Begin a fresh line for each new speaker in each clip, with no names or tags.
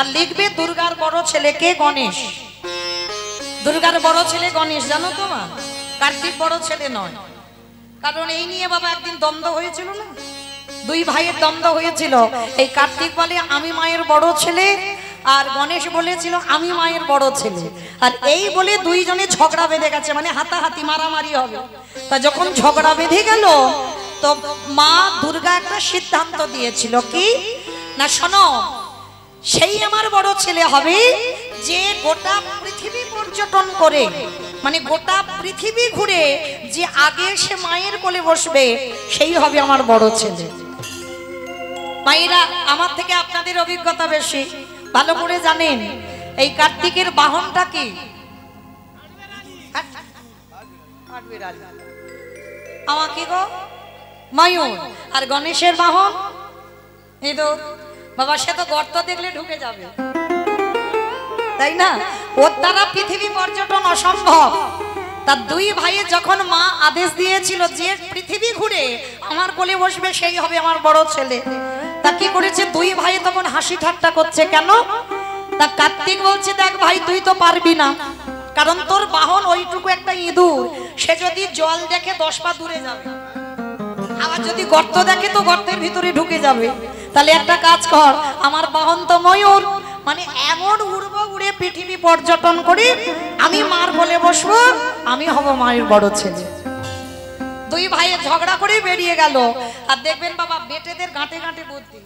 আর লিখবে দুর্গার বড় ছেলে কে? গণেশ। দুর্গার বড় ছেলে গণেশ, জানো তো মা? কার্তিক বড় ছেলে নয়। কারণ এই নিয়ে বাবা একদিন দ্বন্দ্ব হয়েছিল না, দুই ভাইয়ের দ্বন্দ্ব হয়েছিল। এই কার্তিক বলে আমি মায়ের বড় ছেলে, আর গণেশ বলেছিল আমি মায়ের বড় ছেলে। আর এই বলে দুইজনে ঝগড়া বেঁধে গেছে, মানে হাতাহাতি মারামারি হবে। তা যখন ঝগড়া বেঁধে গেল তো মা দুর্গা একটা সিদ্ধান্ত দিয়েছিল কি না, শোনো, সেই আমার বড় ছেলে হবে যে গোটা পৃথিবী পর্যটন করে, মানে গোটা পৃথিবী ঘুরে যে আগে সে মায়ের কোলে বসবে, সেই হবে আমার বড় ছেলে। মায়েরা, আমার থেকে আপনাদের অভিজ্ঞতা বেশি, ভালো করে জানেন এই কার্তিকের বাহনটা কি? আমাকে গো ময়ূর। আর গণেশের বাহন ইঁদুর। বাবা, সে তো গর্ত দেখলে ঢুকে যাবে, তাই না? ওর দ্বারা পৃথিবী পর্যটন অসম্ভব। তার দুই ভাইয়ে যখন মা আদেশ দিয়েছিল যে পৃথিবী ঘুরে আমার কোলে বসবে সেই হবে আমার বড় ছেলে, তা কি করেছে দুই ভাই তখন হাসি ঠাট্টা করছে। কেন? তা কার্তিক বলছে দেখ ভাই, তুই তো পারবি না, কারণ তোর বাহন ওইটুকু একটা ইঁদুর, সে যদি জল দেখে 10 পা দূরে যাবে, আবার যদি গর্ত দেখে তো গর্তের ভিতরে ঢুকে যাবে। তাহলে একটা কাজ কর, আমার বাহন তো ময়ূর, মানে এমন উড়বো, উড়ে পৃথিবী পর্যটন করে আমি মার কোলে বসবো, আমি হব মায়ের বড় ছেলে। দুই ভাইয়ে ঝগড়া করে বেরিয়ে গেল। আর দেখবেন বাবা, বেটেদের গাঁটে গাঁটে বুদ্ধি,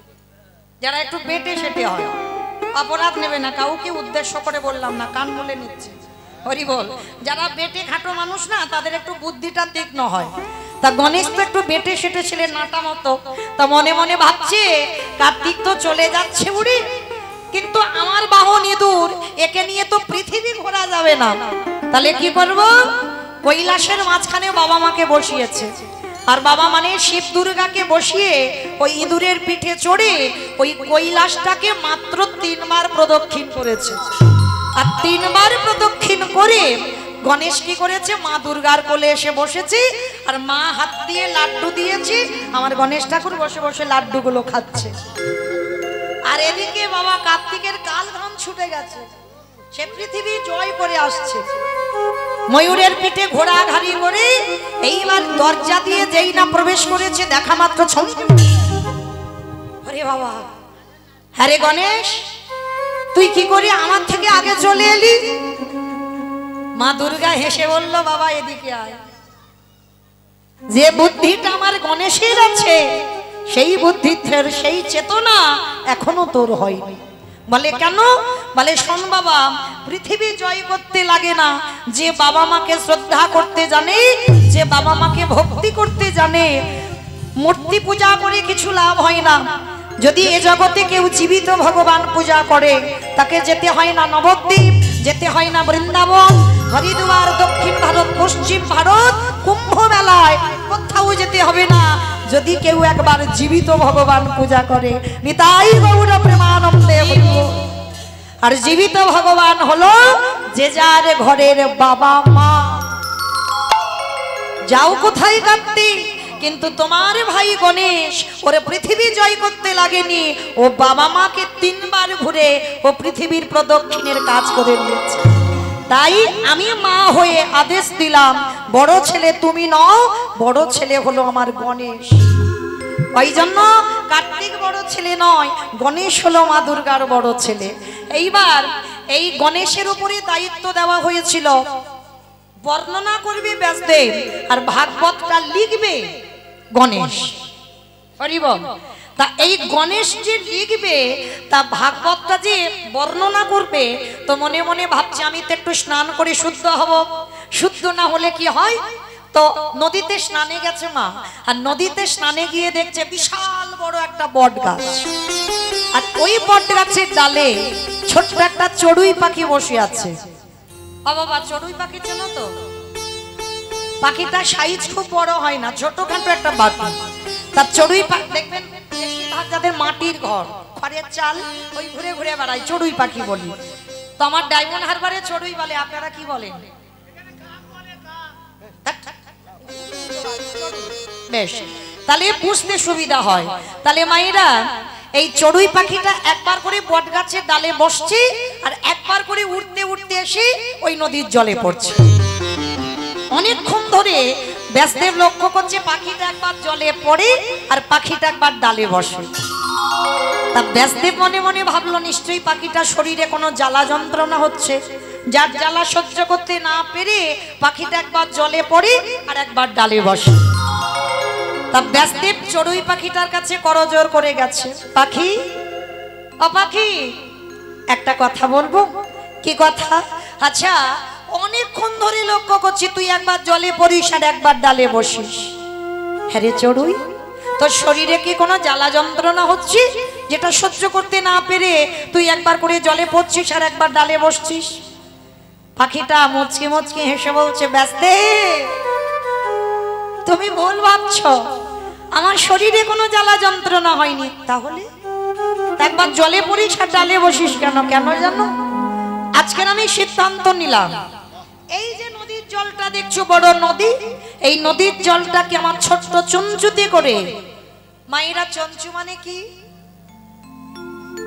যারা একটু বেটে সেটে হয়, অপরাধ নেবে না, কাউকে উদ্দেশ্য করে বললাম না, কান বলে নিচ্ছে, হরি বল। যারা বেটে খাটো মানুষ না, তাদের একটু বুদ্ধিটা তীক্ষ্ণ হয়। তা গণেশ তো একটু বেটে সেটে ছিলেন, নাটা মতো। তা মনে মনে ভাবছে কার্তিক তো চলে যাচ্ছে উড়ে, কিন্তু আমার বাহন ইঁদুর, একে নিয়ে তো পৃথিবী ঘোরা যাবে না। তাহলে কি করব? কৈলাসের মাঝখানে বাবা মাকে বসিয়েছে, আর বাবা মানে শিব দুর্গাকে বসিয়ে ওই ইঁদুরের পিঠে চড়ে ওই কৈলাসটাকে মাত্র 3 বার প্রদক্ষিণ করেছে। আর 3 বার প্রদক্ষিণ করে গণেশ কি করেছে? মা দুর্গার কোলে এসে বসেছে, আর মা হাত দিয়ে লাড্ডু দিয়েছে, আমার গণেশ ঠাকুর বসে বসে লাড্ডুগুলো খাচ্ছে। আর এদিকে বাবা কার্তিকের কাল ঘাম ছুটে গেছে, সে পৃথিবী জয় করে আসছে, ময়ূরের পিঠে ঘোড়া ঘাড়ি করে। এইবার দরজা দিয়ে যেই না প্রবেশ করেছে, দেখা মাত্র ছম, আরে বাবা, হ্যাঁ রে গণেশ, তুই কি করে আমার থেকে আগে চলে এলি? মা দুর্গা হেসে বলল, বাবা এদিকে আয়। যে বুদ্ধিটা আমার গণেশের আছে, সেই বুদ্ধির সেই চেতনা এখনো তোর হয়নি। বলে কেন? বলে শোন বাবা, পৃথিবী জয় করতে লাগে না, যে বাবা মাকে শ্রদ্ধা করতে জানে, যে বাবা মাকে ভক্তি করতে জানে, মূর্তি পূজা করে কিছু লাভ হয় না। যদি এ জগতে কেউ জীবিত ভগবান পূজা করে, তাকে যেতে হয় না নবদ্বীপ, যেতে হয় না বৃন্দাবন, হরিদ্বার, দক্ষিণ ভারত, পশ্চিম ভারত, কুম্ভ মেলায়, কোথাও যেতে হবে না। যদি কেউ একবার জীবিত ভগবান পূজা করে, নিতাই গৌর প্রেমানন্দে হরিব। আর জীবিত ভগবান হলো যে যার ঘরের বাবা মা। যাও কোথায় কার্তিক, কিন্তু তোমার ভাই গণেশ ওরে পৃথিবী জয় করতে লাগেনি, ও বাবা মাকে 3 বার ঘুরে ও পৃথিবীর প্রদক্ষিণের কাজ করে নিয়েছে। তাই আমি মা হয়ে আদেশ দিলাম, বড় ছেলে তুমি নও, বড় ছেলে হলো আমার গণেশ। ওই জন্য কার্তিক বড় ছেলে নয়, গণেশ হলো মা দুর্গার বড় ছেলে। এইবার এই গণেশের উপরে দায়িত্ব দেওয়া হয়েছিল, বর্ণনা করবে ব্যাসদেব, আর ভাগবতটা লিখবে গণেশ। হরি বল। তা এই গণেশ যে লিখবে, তা ভাগবতটা যে বর্ণনা করবে, তো মনে মনে ভাবছে আমি তো একটু স্নান করে শুদ্ধ হব। শুদ্ধ না হলে কি হয়? তো নদীতে স্নানে গেছে মা, আর নদীতে স্নানে গিয়ে দেখছে বিশাল বড় একটা বট গাছ, আর ওই বট গাছের ডালে ছোট্ট একটা চড়ুই পাখি বসে আছে। বাবা, চড়ুই পাখি চেনো তো? পাখিটা সাইজ খুব বড় হয় না, ছোটখাটো একটা পাখি। তার চড়ুই পাখি দেখবেন বেশিরভাগ যাদের মাটির ঘর, খড়ের চাল, ওই ঘুরে ঘুরে বেড়ায়, চড়ুই পাখি বলি। তো আমার ডায়মন্ড হারবারে চড়ুই বলে, আপনারা কি বলেন? বেশ, তাহলে বুঝতে সুবিধা হয়। তাহলে মায়েরা এই চড়ুই পাখিটা একবার করে বট গাছের ডালে বসছে আর একবার করে উড়তে উড়তে এসে ওই নদীর জলে পড়ছে। অনেকক্ষণ ধরে ব্যাসদেব লক্ষ্য করছে পাখিটা একবার জলে পড়ে আর পাখিটা একবার ডালে বসে। তা ব্যাসদেব মনে মনে ভাবলো নিশ্চয়ই পাখিটা শরীরে কোনো জ্বালা যন্ত্রণা হচ্ছে, যার জ্বালা সহ্য করতে না পেরে পাখিটা একবার জলে পড়ে আর একবার ডালে বসে। তা ব্যাসদেব চড়ুই পাখিটার কাছে করজোড় করে গেছে, পাখি ও পাখি একটা কথা বলবো। কি কথা? আচ্ছা অনেকক্ষণ ধরে লক্ষ্য করছি তুই একবার জলে পড়িস আর একবার ডালে বসিস। হ্যাঁ রে চড়ুই, তোর শরীরে কি কোনো জ্বালা যন্ত্রণা হচ্ছে যেটা সহ্য করতে না পেরে তুই একবার করে জলে পড়ছিস আর একবার ডালে বসছিস? পাখিটা মুচকি মুচকি হেসে বলছে, ব্যাসদেব তুমি ভুল ভাবছো, আমার শরীরে কোনো জ্বালা যন্ত্রণা হয়নি। তাহলে একবার জলে পড়িস আর ডালে বসিস কেন? কেন জানো? আজকের আমি সিদ্ধান্ত নিলাম, এই যে নদীর জলটা দেখছো বড় নদী, এই নদীর জলটাকে আমার ছোট্ট চঞ্চুতে করে, মায়েরা চঞ্চু মানে কি?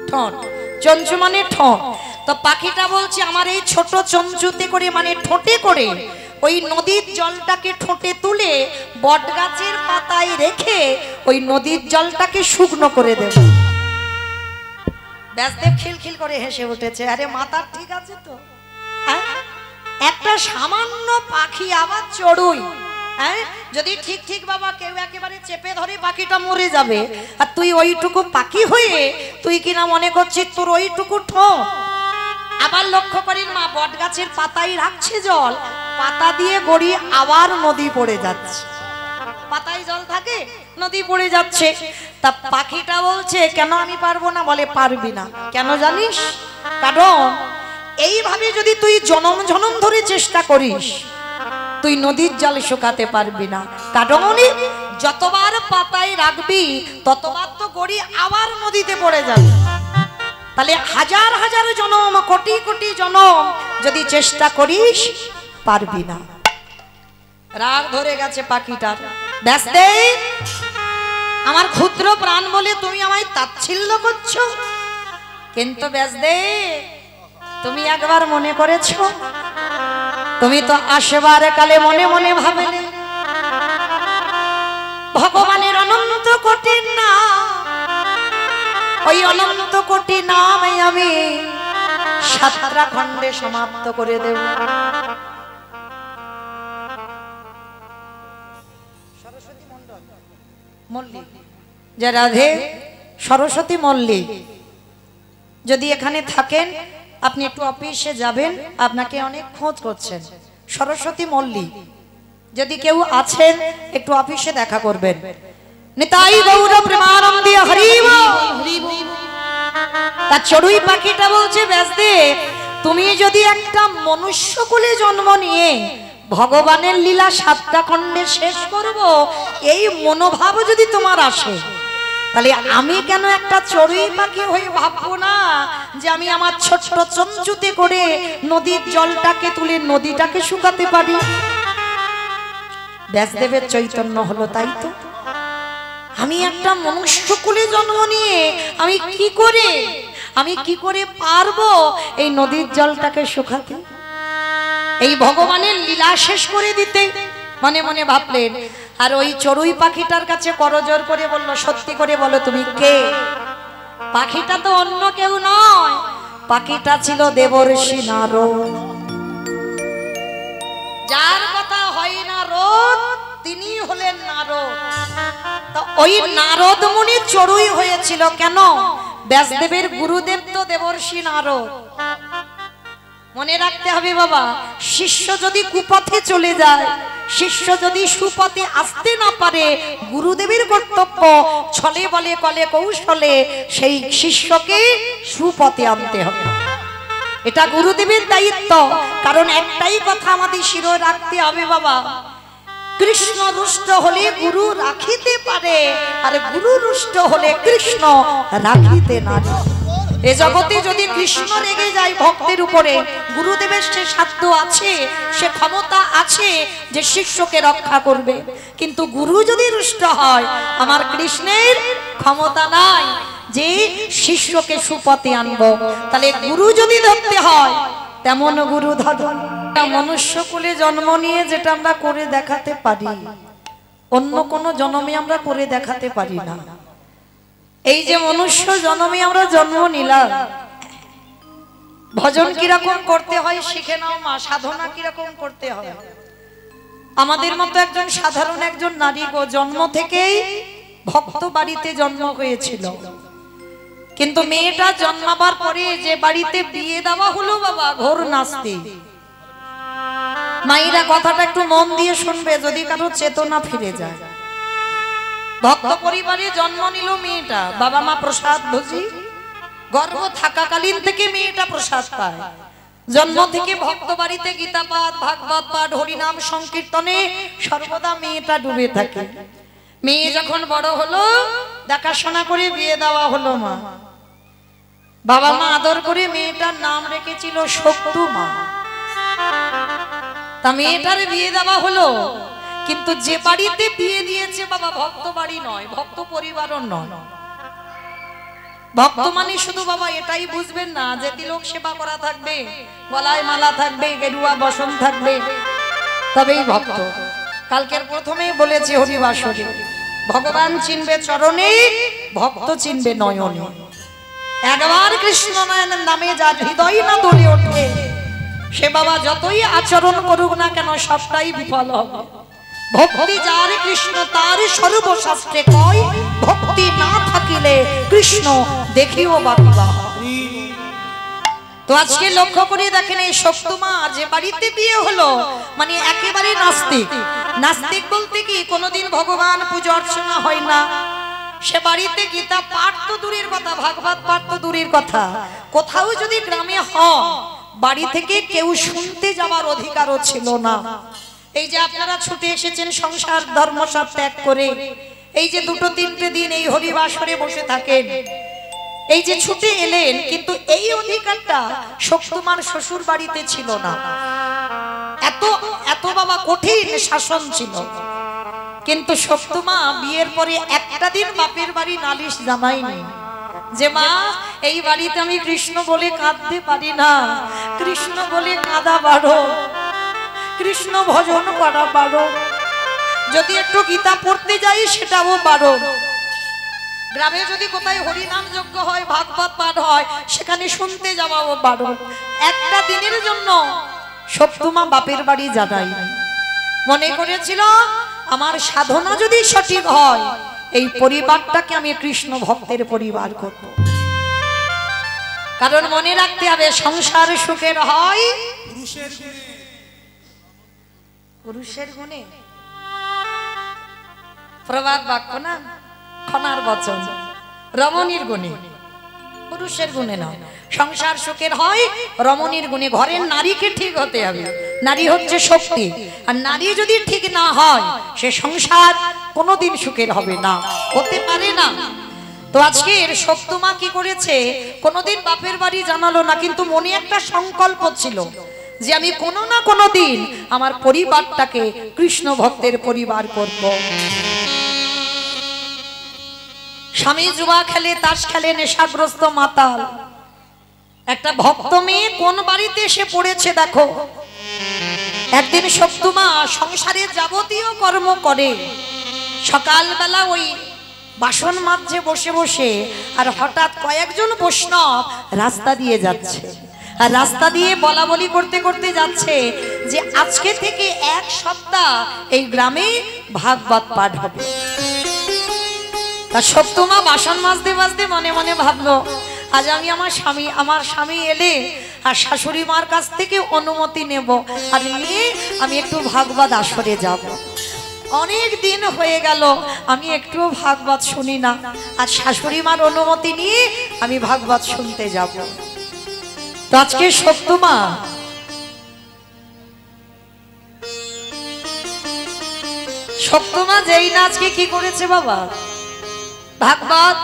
ঠোঁট। চঞ্চু মানে ঠোঁট। তো পাখিটা বলছে আমার এই ছোট চঞ্চুতে করে মানে ঠোঁটে করে ওই নদীর জলটাকে ঠোঁটে তুলে বট গাছের পাতায় রেখে ওই নদীর জলটাকে শুকনো করে দেব। ব্যাসদেব খিলখিল করে হেসে উঠেছে, আরে মাথা ঠিক আছে তো? একটা সামান্য পাখি আবার চড়ুই, হ্যাঁ যদি ঠিক ঠিক বাবা কেউ একেবারে চেপে ধরে পাখিটা মরে যাবে, আর তুই ওইটুকু পাখি হয়ে তুই কিনা মনে করছিস তোর ওইটুকু ঠোঁট। আবার লক্ষ্য করেন মা বট গাছের পাতায় রাখছে জল, পাতা দিয়ে গড়ি আবার নদী পড়ে যাচ্ছে। পাতায় জল থাকে, নদী পড়ে যাচ্ছে। তা পাখিটা বলছে কেন আমি পারবো না? বলে পারবি না কেন জানিস? কারণ এইভাবে যদি তুই জনম জনম ধরে চেষ্টা করিস তুই নদীর জল শুকাতে পারবি না। কারণ যতবার পাতায় রাখবি ততবার তো গড়ি আবার নদীতে পড়ে যাবে। তাহলে হাজার হাজার জনম কোটি কোটি জনম যদি চেষ্টা করিস পারবি না। রাগ ধরে গেছে পাখিটার। ব্যাসদেব আমার ক্ষুদ্র প্রাণ বলে তুমি আমায় তাচ্ছিল্য করছো, কিন্তু ব্যাসদেব তুমি একবার মনে করেছো? তুমি তো আসবার কালে মনে মনে ভাবলে ভগবানের অনন্ত কোটি নাম, ওই অনন্ত কোটি নামে আমি 7টা খণ্ডে সমাপ্ত করে দেব। সরস্বতী মল্লিক, যে রাধে সরস্বতী মল্লিক যদি এখানে থাকেন আপনি একটু অফিসে যাবেন, আপনাকে অনেক খোঁজ করছেন। সরস্বতী মল্লিক যদি কেউ আছেন একটু অফিসে দেখা করবেন। নিতাই গৌর প্রেমানন্দে হরি বল। তা চড়ুই পাখিটা বলছে ব্যাসদেব তুমি যদি একটা মনুষ্য কুলে জন্ম নিয়ে ভগবানের লীলা 7টা খণ্ডে শেষ করব এই মনোভাব যদি তোমার আসে, তাহলে আমি কেন একটা চড়ুই পাখি হয়ে ভাববো না যে আমি আমার ছোট্ট চঞ্চুতে করে নদীর জলটাকে তুলে নদীটাকে শুকাতে পারি? ব্যাসদেবের চৈতন্য হলো তাই তো। আমি একটা মনুষ্য কুলে জন্ম নিয়ে আমি কি করে পারবো এই নদীর জলটাকে শুকাতে, এই ভগবানের লীলা শেষ করে দিতে? মনে মনে ভাবলেন। আর ওই চড়ুই পাখিটার কাছে করজোড় করে বলল, সত্যি করে বলো তুমি কে? পাখিটা তো অন্য কেউ নয়, পাখিটা ছিল দেবর্ষি নারদ। যার কথা হয় না রোদ তিনি হলেন নারদ। তো ওই নারদ মুনি চড়ুই হয়েছিল কেন? ব্যাসদেবের গুরুদেব তো দেবর্ষি নারদ। মনে রাখতে হবে বাবা, শিষ্য যদি কুপথে চলে যায়, শিষ্য যদি সুপথে আসতে না পারে, গুরুদেবের কর্তব্য ছলে বলে কলে কৌশলে সেই শিষ্যকে সুপথে আনতে হবে। এটা গুরুদেবের দায়িত্ব। কারণ একটাই কথা আমাদের শিরোয় রাখতে হবে বাবা, কৃষ্ণ রুষ্ট হলে গুরু রাখিতে পারে, আর গুরু রুষ্ট হলে কৃষ্ণ রাখিতে না। এ জগতে যদি কৃষ্ণ রেগে যায় ভক্তের উপরে, গুরুদেবের সে সাধ্য আছে, সে ক্ষমতা আছে যে শিষ্যকে রক্ষা করবে। কিন্তু গুরু যদি রুষ্ট হয়, আমার কৃষ্ণের ক্ষমতা নাই। যে শিষ্যকে সুপথে আনবো। তাহলে গুরু যদি ধরতে হয় তেমন গুরু ধরুন। মনুষ্যকুলে জন্ম নিয়ে যেটা আমরা করে দেখাতে পারি, অন্য কোনো জন্মে আমরা করে দেখাতে পারি না। এই যে মনুষ্য জন্মে আমরা জন্ম নিলাম, ভজন কিরকম করতে হয় শিখে নাও মা, সাধনা কিরকম করতে হয়। আমাদের মতো একজন সাধারণ একজন নারী গো, জন্ম থেকেই ভক্ত বাড়িতে জন্ম হয়েছিল, কিন্তু মেয়েটা জন্মাবার পরে যে বাড়িতে বিয়ে দেওয়া হলো বাবা, ঘোর নাস্তিক। মায়েরা কথাটা একটু মন দিয়ে শুনবে, যদি কারো চেতনা ফিরে যায়। ভক্ত পরিবারে জন্ম নিল মেয়েটা, বাবা মা প্রসাদ ভোজি, গর্ভ থাকাকালীন থেকে মেয়েটা প্রসাদ পায়। জন্ম থেকে ভক্ত বাড়িতে গীতা পাঠ, ভাগবত পাঠ, হরিনাম সংকীর্তনে সর্বদা মেয়েটা ডুবে থাকে। মেয়ে যখন বড় হলো, দেখাশোনা করে বিয়ে দেওয়া হলো মা। বাবা মা আদর করে মেয়েটার নাম রেখেছিল শক্তুমা। তা মেয়েটার বিয়ে দেওয়া হলো, কিন্তু যে বাড়িতে বিয়ে দিয়েছে বাবা ভক্ত বাড়ি নয়, ভক্ত পরিবারও নয়। ভক্ত মানে শুধু বাবা এটাই বুঝবেন না যে তিলক সেবা করা থাকবে, গলায় মালা থাকবে, গেরুয়া বসন থাকবে, তবেই ভক্ত। কালকের প্রথমেই বলেছি হরিবাসরে, ভগবান চিনবে চরণে, ভক্ত চিনবে নয়নে। একবার কৃষ্ণ নয়নের নামে যার হৃদয় না দলে ওঠে, সে বাবা যতই আচরণ করুক না কেন সবটাই বিফল হবে। ভক্তি যার কৃষ্ণ তার সর্বশাস্ত্রে কয়, ভক্তি না থাকিলে কৃষ্ণ দেখিও বাকিবা। তো আজকে লক্ষ্য করে দেখেন, এই শক্তমা যে বাড়িতে বিয়ে হলো মানে একেবারে নাস্তিক। নাস্তিক বলতে কি, কোনোদিন ভগবান পূজা অর্চনা হয় না। সে বাড়িতে গীতা পাঠ তো দূরের কথা, ভাগবত পাঠ তো দূরের কথা, কোথাও যদি গ্রামে হয় বাড়ি থেকে কেউ শুনতে যাওয়ার অধিকারও ছিল না। এই যে আপনারা ছুটে এসেছেন সংসার ধর্ম সব ত্যাগ করে, এই যে দুটো তিনটে দিন এই হরিবাসরে বসে থাকেন, এই যে ছুটে এলেন, কিন্তু এই অধিকারটা শক্তমার শ্বশুর বাড়িতে ছিল না। এত এত বাবা কঠিন শাসন ছিল। কিন্তু শক্তমা বিয়ের পরে একটা দিন বাপের বাড়ি নালিশ জানায়নি যে মা এই বাড়িতে আমি কৃষ্ণ বলে কাঁদতে পারি না, কৃষ্ণ বলে কাঁদা বাড়ো, কৃষ্ণ ভজন করা বাড়ো, যদি একটু গীতা পড়তে যাই সেটাও বাড়ো, গ্রামে যদি কোথায় হরিনাম যজ্ঞ হয়, ভাগবত পাঠ হয়, সেখানে শুনতে যাওয়াও বাড়ো। একটা দিনের জন্য শক্তমা বাপের বাড়ি জানাই। মনে করেছিল আমার সাধনা যদি সঠিক হয়, এই পরিবারটাকে আমি কৃষ্ণ ভক্তের পরিবার করব। কারণ মনে রাখতে হবে, সংসার সুখের হয় পুরুষের গুণে। প্রবাদ বাক্য না, খনার বচন, রমণীর গুণে, পুরুষের গুণে নয়। সংসার সুখের হয় রমণীর গুণে। ঘরের নারীকে ঠিক হতে হবে, নারী হচ্ছে শক্তি, আর নারী যদি ঠিক না হয় সে সংসার কোনোদিন সুখের হবে না, হতে পারে না। তো আজকের শক্তমা কি করেছে, কোনোদিন বাপের বাড়ি জানালো না, কিন্তু মনে একটা সংকল্প ছিল যে আমি কোনো না কোনো দিন আমার পরিবারটাকে কৃষ্ণ ভক্তের পরিবার করব। স্বামী জুয়া খেলে, তাস খেলে, নেশাগ্রস্ত মাতাল। একটা ভক্ত মেয়ে কোন বাড়িতে এসে পড়েছে দেখো। একদিন শক্তমা সংসারের যাবতীয় কর্ম করে, সকালবেলা ওই বাসন মাজছে বসে বসে, আর হঠাৎ কয়েকজন বৈষ্ণব রাস্তা দিয়ে যাচ্ছে, আর রাস্তা দিয়ে বলা বলি করতে করতে যাচ্ছে যে আজকে থেকে এক সপ্তাহ এই গ্রামে ভাগবত পাঠ হবে। তা শক্তমা বাসন মাজতে মাজতে মনে মনে ভাবলো, আজ আমি আমার স্বামী এলে আর শাশুড়ি মার কাছ থেকে অনুমতি নেব, আর নিয়ে আমি একটু ভাগবত আসরে যাব। অনেক দিন হয়ে গেল আমি একটু ভাগবত শুনি না, আর শাশুড়ি মার অনুমতি নিয়ে আমি ভাগবত শুনতে যাব। তো আজকে শক্তমা যেই না আজকে কি করেছে বাবা, ভাগবত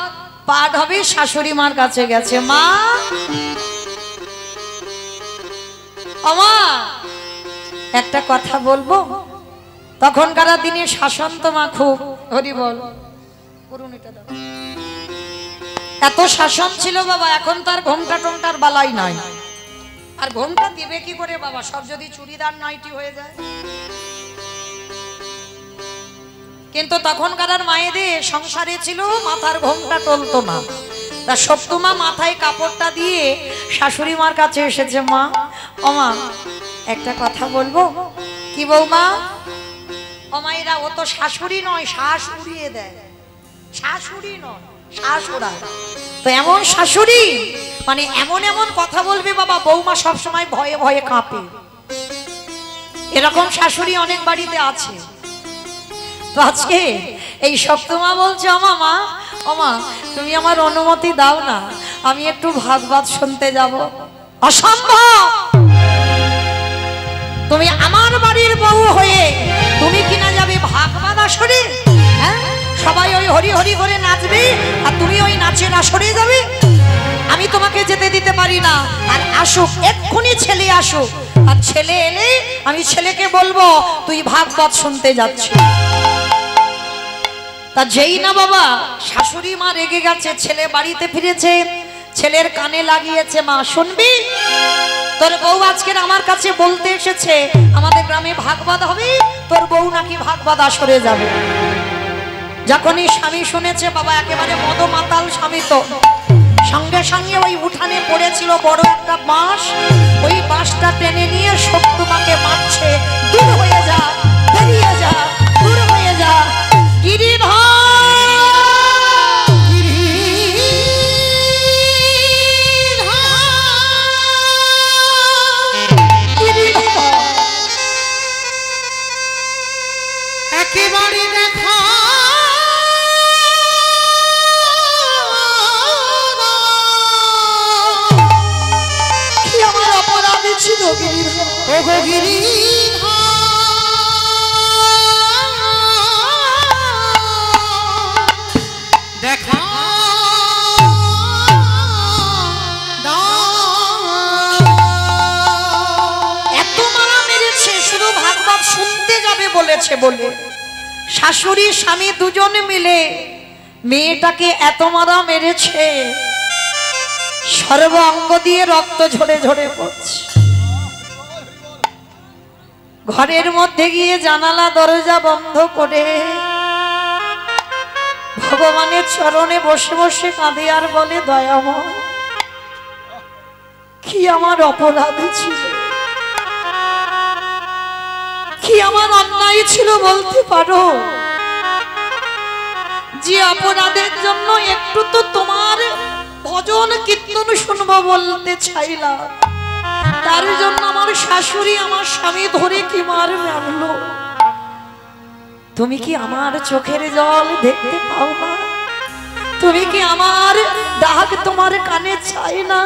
পাঠ হবে, শাশুড়ি মার কাছে গেছে। মা, আমা একটা কথা বলবো। তখনকার দিনে শাসন তো মা খুব, হরি বল, এত শাসন ছিল বাবা, এখন তার ঘোমটা টোমটার বালাই নাই। আর ঘোমটা দিবে কি করে বাবা, সব যদি চুড়িদার নাইটি হয়ে যায়। কিন্তু তখনকার মায়েদের সংসারে ছিল মাথার ঘোমটা টলতো না। তা সপ্তমা মাথায় কাপড়টা দিয়ে শাশুড়ি মার কাছে এসেছে, মা ও মা একটা কথা বলবো। কি বৌমা? ও মায়েরা, ও তো শাশুড়ি নয়, শ্বাস উড়িয়ে দেয়। শাশুড়ি নয়, শ্বাস ওড়ায়। তো এমন শাশুড়ি মানে এমন এমন কথা বলবে বাবা, বৌমা সবসময় ভয়ে ভয়ে কাঁপে। এরকম শাশুড়ি অনেক বাড়িতে আছে। তো আজকে এই সপ্তমা বলছে, মা ওমা তুমি আমার অনুমতি দাও না, আমি একটু ভাগবত শুনতে যাব। অসম্ভব! তুমি আমার বাড়ির বউ হয়ে তুমি কিনা যাবে ভাগবত আসরে? হ্যাঁ, সবাই ওই হরি হরি করে নাচবে আর তুমি ওই নাচের আসরে যাবে? আমি তোমাকে যেতে দিতে পারি না। আর আসুক, এক্ষুনি ছেলে আসুক, আর ছেলে এলে আমি ছেলেকে বলবো তুই ভাগবত শুনতে যাচ্ছিস। তা যেই না বাবা শাশুড়ি মা রেগে গেছে, ছেলে বাড়িতে ফিরেছে, ছেলের কানে লাগিয়েছে, মা শুনবি, তোর বউ আজকের আমার কাছে বলতে এসেছে আমাদের গ্রামে ভাগবত হবে, তোর বউ নাকি ভাগবত আসরে যাবে। যখনই স্বামী শুনেছে বাবা, একেবারে মদমাতাল স্বামী, তো সঙ্গে সঙ্গে ওই উঠানে পড়েছিল বড় একটা বাঁশ, ওই বাঁশটা টেনে নিয়ে সপ্তমাকে মারছে, দূর হয়ে যা, বেরিয়ে যা, দূর হয়ে যা।
একেবারে দেখা
কি আমার অপরাধ ছিল গিরি,
দেখা
এত মারা মেরেছে শুধু ভাগবত শুনতে যাবে বলেছে বলে। শাশুড়ি স্বামী দুজনে মিলে মেয়েটাকে এত মারা মেরেছে, সর্ব অঙ্গ দিয়ে রক্ত ঝরে ঝরে পড়ছে। ঘরের মধ্যে গিয়ে জানালা দরজা বন্ধ করে ভগবানের চরণে বসে বসে কাঁদে আর বলে, দয়াময় কি আমার অপরাধ ছিল, কি আমার অন্যায় ছিল বলতে পারো? যে অপরাধের জন্য একটু তো তোমার ভজন কীর্তন শুনবো বলতে চাইলাম, তার জন্য আমার শাশুড়ি আমার স্বামী ধরে কি মার মারলো। তুমি কি আমার চোখের জল দেখতে পাও না? তুমি কি আমার ডাক তোমার কানে চাই না?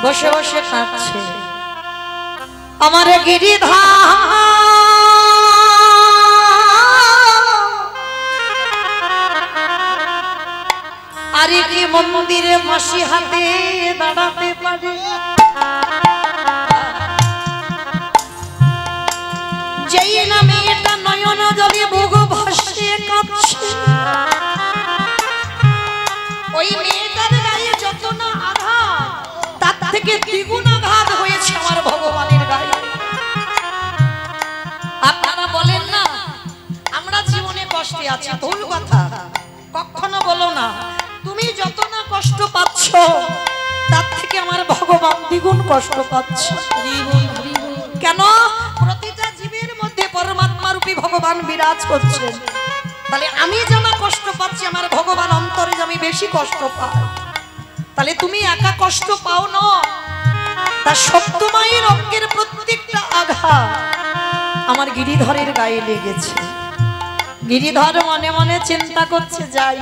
বসে বসে কাঁদছে আমার গিরিধার। আরে কি মন্দিরে মাসি হাতে দাঁড়াতে পারে? যেই না মেয়েটা নয়ন জলে বুক ভাসিয়ে কাঁদছে, ওই মেয়েটার গায়ে যত না আঘাত, তার থেকে দ্বিগুণ আঘাত হয়েছে আমার ভগবানের গায়ে। আপনারা বলেন না আমরা জীবনে কষ্টে আছি, ভুল কথা, কখনো বলো না। তুমি যত না কষ্ট পাচ্ছ তার থেকে আমার ভগবান দ্বিগুণ কষ্ট পাচ্ছে। কেন? প্রতিটা জীবের মধ্যে পরমাত্মা রূপী ভগবান বিরাজ করছেন। তাহলে আমি যেমন কষ্ট পাচ্ছি, আমার ভগবান অন্তরে আমি বেশি কষ্ট পাই। তাহলে তুমি একা কষ্ট পাও না, তার সপ্তমায়ের অঙ্গের প্রত্যেকটা আঘাত আমার গিরিধরের গায়ে লেগেছে। গিরিধর মনে মনে চিন্তা করছে, যাই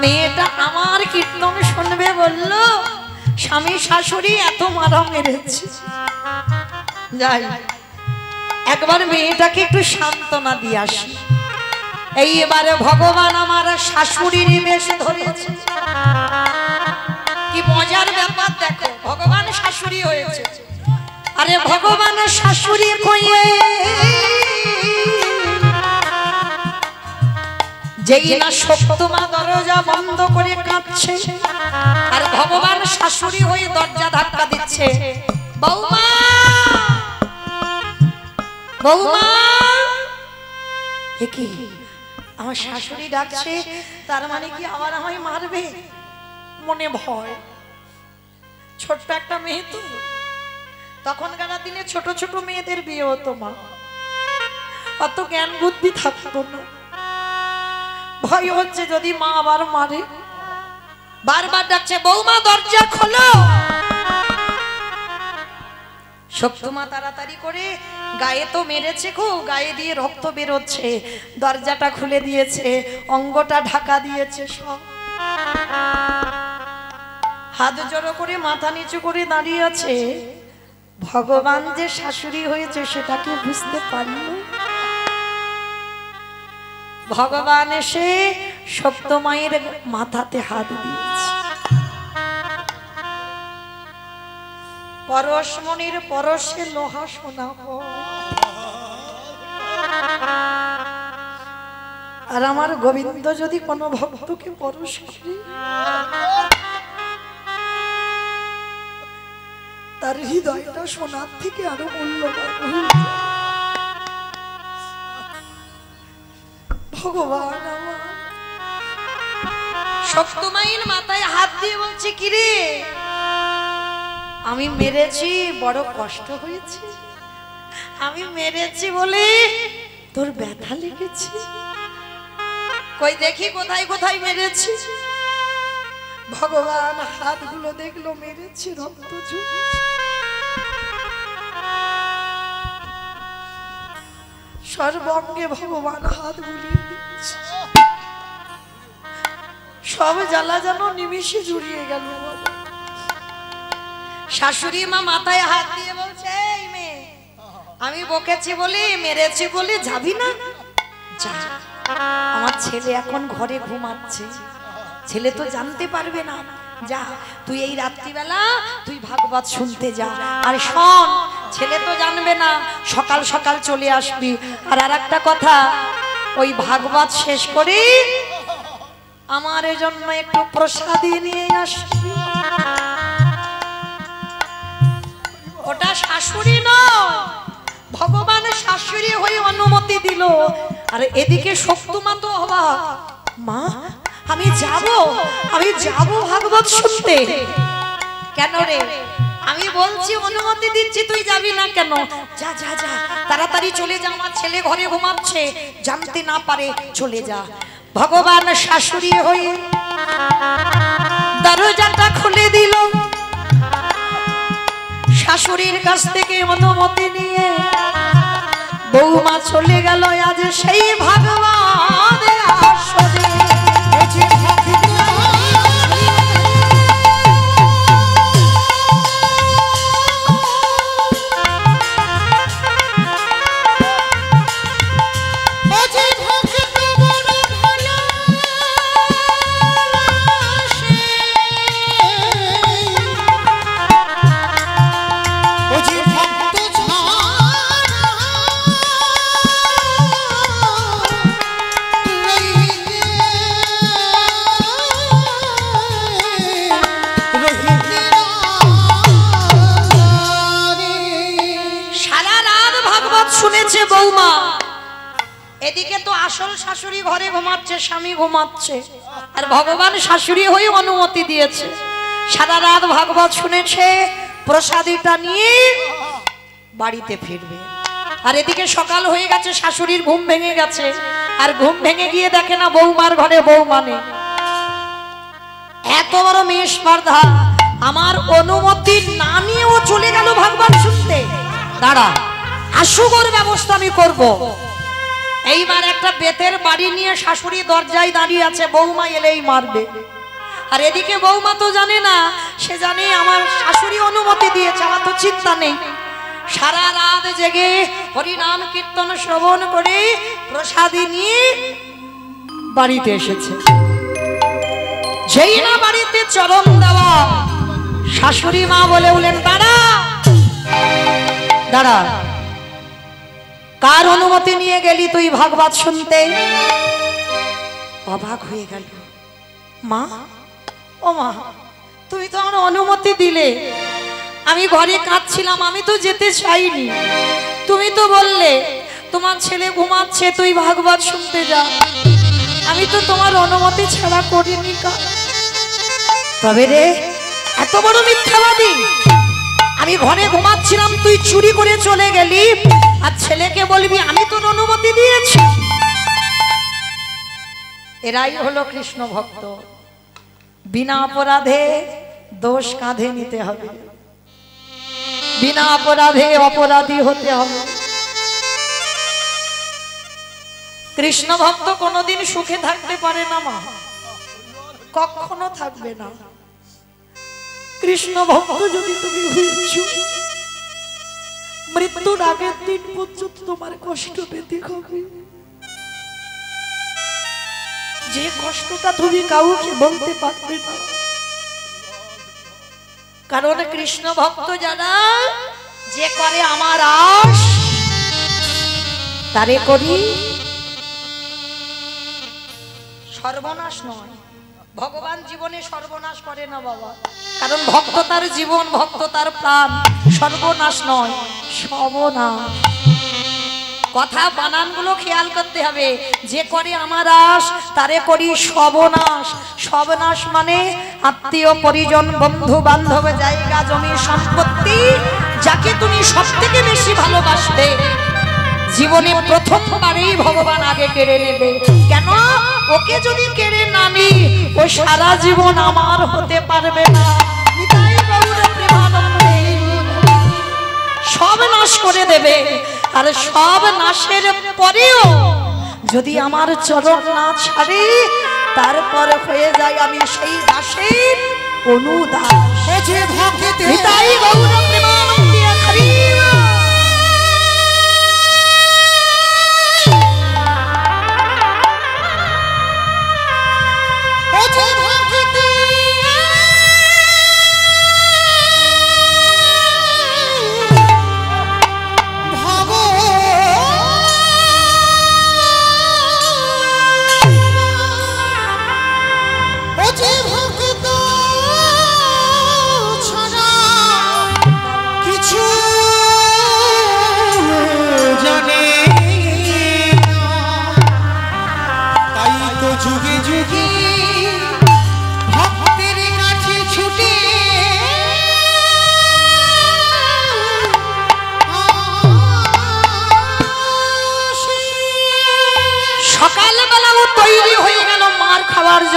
মেয়েটা আমার কীর্তন শুনবে বলল, স্বামী শাশুড়ি এত মারা মেরেছে, যাই একবার মেয়েটাকে একটু সান্ত্বনা দিয়ে আসি। এইবারে ভগবান আমার শাশুড়ির বেশ ধরেছে। কি মজার ব্যাপার দেখো, ভগবান শাশুড়ি হয়েছে। আরে ভগবান শাশুড়ি কইয়ে যেই না সপ্তমা দরজা বন্ধ করে কাঁদছে আর ভগবান শাশুড়ি হয়ে দরজা ধাক্কা দিচ্ছে, বৌমা বৌমা, কি আমার শাশুড়ি ডাকছে, তার মানে কি আবার আমায় মারবে? মনে ভয়, ছোট্ট একটা মেয়ে তো, তখনকার দিনে ছোট ছোট মেয়েদের বিয়ে হতো, মা অত জ্ঞান বুদ্ধি থাকতো না, ভয় হচ্ছে যদি মা আবার মারে, বারবার ডাকছে, বৌমা দরজা খোলো। সপ্তমা তাড়াতাড়ি করে, গায়ে তো মেরেছে খুব, গায়ে দিয়ে রক্ত বেরোচ্ছে, দরজাটা খুলে দিয়েছে, অঙ্গটা ঢাকা দিয়েছে সব, হাত জড়ো করে মাথা নিচু করে দাঁড়িয়ে আছে। ভগবান যে শাশুড়ি হয়েছে সেটাকে বুঝতে পারল। ভগবান এসে সপ্তমায়ের মাথাতে হাত দিয়েছে। পরশমণির পরশে লোহা সোনা হয়, আর আমার গোবিন্দ যদি কোনো ভক্তকে পরশ করে তার হৃদয়টা সোনার থেকে আরো মূল্যবান হয়ে যায়। ভগবান আমার সপ্তমায়ের মাথায় হাত দিয়ে বলছে, কিরে আমি মেরেছি, বড় কষ্ট হয়েছে, আমি মেরেছি বলে তোর ব্যথা লেগেছে, কই দেখি কোথায় কোথায় মেরেছি। ভগবান হাতগুলো দেখলো, মেরেছি, রক্ত ঝরছে, সর্বঙ্গে ভগবান হাত বুলিয়ে দিচ্ছে, সব জ্বালা যেন নিমিষে জুড়িয়ে গেল। শাশুড়ি মা মাথায় হাত দিয়ে বলছে, এই মেয়ে, আমি বকেছি বলি, মেরেছি বলি যাবি না? যা, আমার ছেলে এখন ঘরে ঘুমাচ্ছে, ছেলে তো জানতে পারবে না, যা তুই এই রাত্রিবেলা তুই ভাগবত শুনতে যা, আর শোন, ছেলে তো জানবে না, সকাল সকাল চলে আসবি। আর আরেকটা কথা, ওই ভাগবত শেষ করে আমার জন্য একটু প্রসাদী নিয়ে আসবি। ওটা শাশুড়ি নয়, ভগবান শাশুড়ি হয়ে অনুমতি দিল। আর এদিকে সপ্তমা তো অবাক, মা আমি যাব ভাগবত শুনতে। কেন রে? আমি বলছি অনুমতি দিচ্ছি, তুই যাবি না কেন? যা যা যা, তাড়াতাড়ি চলে যা, আমার ছেলে ঘরে ঘুমাচ্ছে, জানতে না পারে, চলে যা। ভগবান শাশুড়ি হয়ে দরজাটা খুলে দিল, শাশুড়ির কাছ থেকে অনুমতি নিয়ে বৌমা চলে গেল আজ সেই ভাগবত আসরে। শুনেছে বৌমা, এদিকে তো আসল শাশুড়ি ঘরে ঘুমাচ্ছে, স্বামী ঘুমাচ্ছে, আর ভগবান শাশুড়ি হয়ে অনুমতি দিয়েছে। সারা রাত ভাগবত শুনেছে, প্রসাদীটা নিয়ে বাড়িতে ফিরবে। আর এদিকে সকাল হয়ে গেছে, শাশুড়ির ঘুম ভেঙে গেছে, আর ঘুম ভেঙে গিয়ে দেখে না বৌমার ঘরে বৌমা নেই। এত বড় মেয়ে স্পর্ধা, আমার অনুমতি না নিয়েও চলে গেল ভাগবত শুনতে। দাঁড়া, আসুগর ব্যবস্থা আমি করব। এইবার একটা বেতের বাড়ি নিয়ে শাশুড়ি দরজায় দাঁড়িয়ে আছে, বৌমা এলেই মারবে। আর এদিকে বৌমা তো জানে না, সে জানে আমার শাশুড়ি অনুমতি দিয়েছে, আমার তো চিন্তা নেই। সারা রাত জেগে হরিনাম কীর্তন শ্রবণ করে প্রসাদী নিয়ে বাড়িতে এসেছে। যেই না বাড়িতে চরণ দেওয়া, শাশুড়ি মা বলে উঠলেন, দাঁড়া দাঁড়া, কার অনুমতি নিয়ে গেলি তুই ভাগবত শুনতে? অবাক হয়ে গেল। মা, ও মা, তুমি তো আমার অনুমতি দিলে, আমি ঘরে কাঁদছিলাম, আমি তো যেতে চাইনি। তুমি তো বললে তোমার ছেলে ঘুমাচ্ছে, তুই ভাগবত শুনতে যা। আমি তো তোমার অনুমতি ছাড়া করিনি কাজ। তবে রে, এত বড় মিথ্যাবাদী! আমি ঘরে ঘুমাচ্ছিলাম, তুই চুরি করে চলে গেলি, আর ছেলেকে বলবি আমি তোর অনুমতি দিয়েছি। এরাই হলো কৃষ্ণ ভক্ত। বিনা অপরাধে দোষ কাঁধে নিতে হবে, বিনা অপরাধে অপরাধী হতে হবে। কৃষ্ণ ভক্ত কোনোদিন সুখে থাকতে পারে না মা, কখনো থাকবে না। কৃষ্ণ ভক্ত যদি তুমি হয়েছো, মৃত্যুর আগের দিন পর্যন্ত তোমার কষ্ট পেতে হবে। যে কষ্টটা তুমি কাউকে বলতে পারবে না। কারণ কৃষ্ণ ভক্ত যারা, যে করে আমার আশ তারে করি সর্বনাশ নয়। ভগবান জীবনে সর্বনাশ করে না বাবা, কারণ ভক্ত তার জীবন, ভক্ত তার প্রাণ। সর্বনাশ নয়, সর্বনাশ। কথা বানানগুলো খেয়াল করতে হবে। যে করে আমার আশ তারে করি সর্বনাশ। সর্বনাশ মানে আত্মীয় পরিজন, বন্ধু বান্ধব, জায়গা জমি সম্পত্তি, যাকে তুমি সব থেকে বেশি ভালোবাসতে, জীবনে প্রথমবারেই ভগবান আগে কেড়ে নেবে। কেন? ওকে যদি কেড়ে না নি, ও সারা জীবন আমার হতে পারবে না। সব নাশ করে দেবে, আর সব নাশের পরেও যদি আমার চরণ না ছাড়ি, তারপর হয়ে যায় আমি সেই দাসের অনুদাস। নিতাই গৌর প্রেমানন্দে হরি।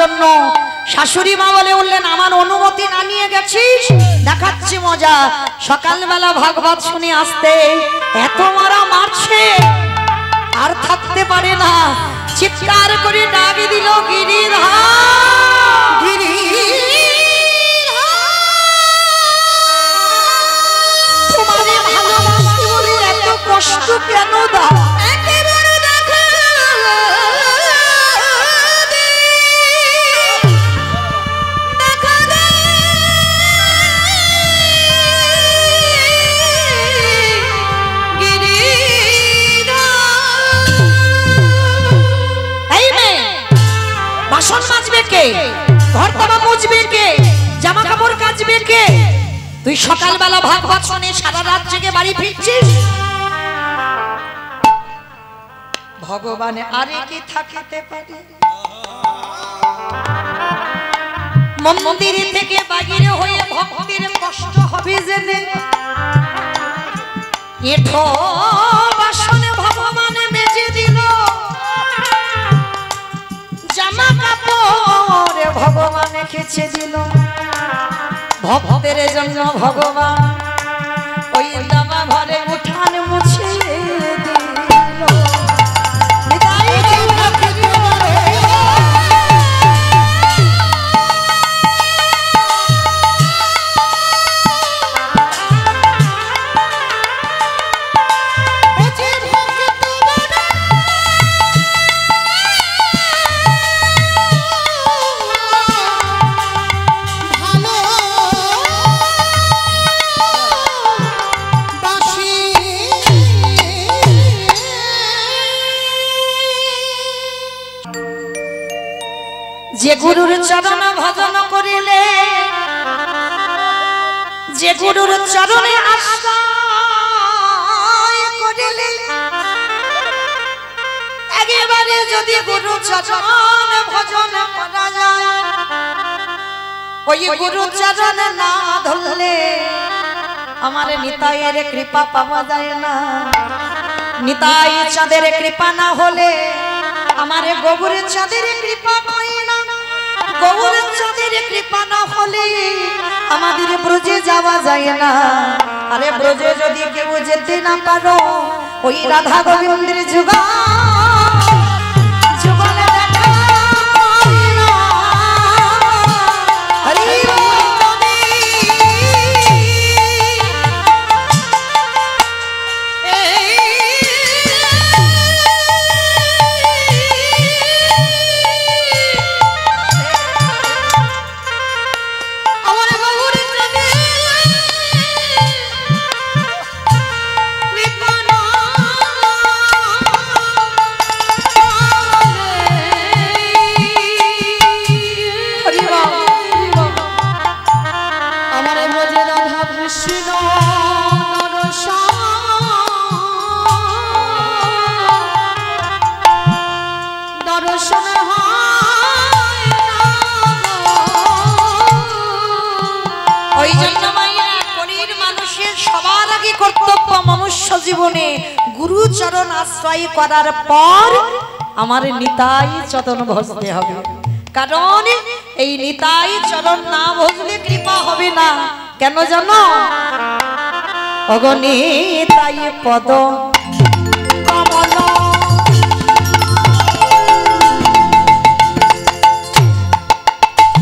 জন্য শাশুড়ি মা বলে উঠলেন, আমার অনুমতি না নিয়ে গেছিস, দেখাচ্ছি মজা। সকালবেলা ভাগবত শুনে আসতে এত মারা মারছে, আর থাকতে পারে না, চিৎকার করে ডাক দিল, গিরিধার তোমারে ভালোবাসি বলে এত কষ্ট কেন দাও? বাসন মাজবে কে? ঘর তাবা মুছবে কে? জামা কাপড় কাচবে কে? তুই সকালবেলা ভাগবত শুনে সারা রাত জেগে বাড়ি ফিরছিস। ভগবান আরে কি থাকিতে পারে? মন্দির থেকে বাহিরে হয়ে ভক্তির কষ্ট হবে জেনে, এঠো বাসনে ভগবান মেজে দিল, জামা কাপড় ভগবান খেছে দিল। ভক্তের জন্য ভগবান ওই দামা ঘরে উঠান মুছে দিল।
বাসি
যে গুরুর চরণ ভজন করিলে, যে গুরুর চরণে আশ্রয় করিলে, একেবারে যদি গুরু চরণ ভজন করা যায়, ওই গুরু চরণ না ধরলে আমার নিতাইয়ের কৃপা পাওয়া যায় না। নিতাই চাঁদের কৃপা না হলে আমার গৌর চাঁদের কৃপা পায় না। গৌর চাঁদের কৃপা না হলে আমাদের ব্রজে যাওয়া যায় না। আরে ব্রজে যদি কেউ যেতে না পারো, ওই রাধা গোবিন্দের যুগা যুগলে দেখা পায় না। হরি জীবনে গুরু চরণ আশ্রয় করার পর আমার নিতাই চরণ ভজতে হবে। কারণ এই নিতাই চরণ না ভজলে কৃপা হবে না। কেন জানো? অগণিতাই পদ কমল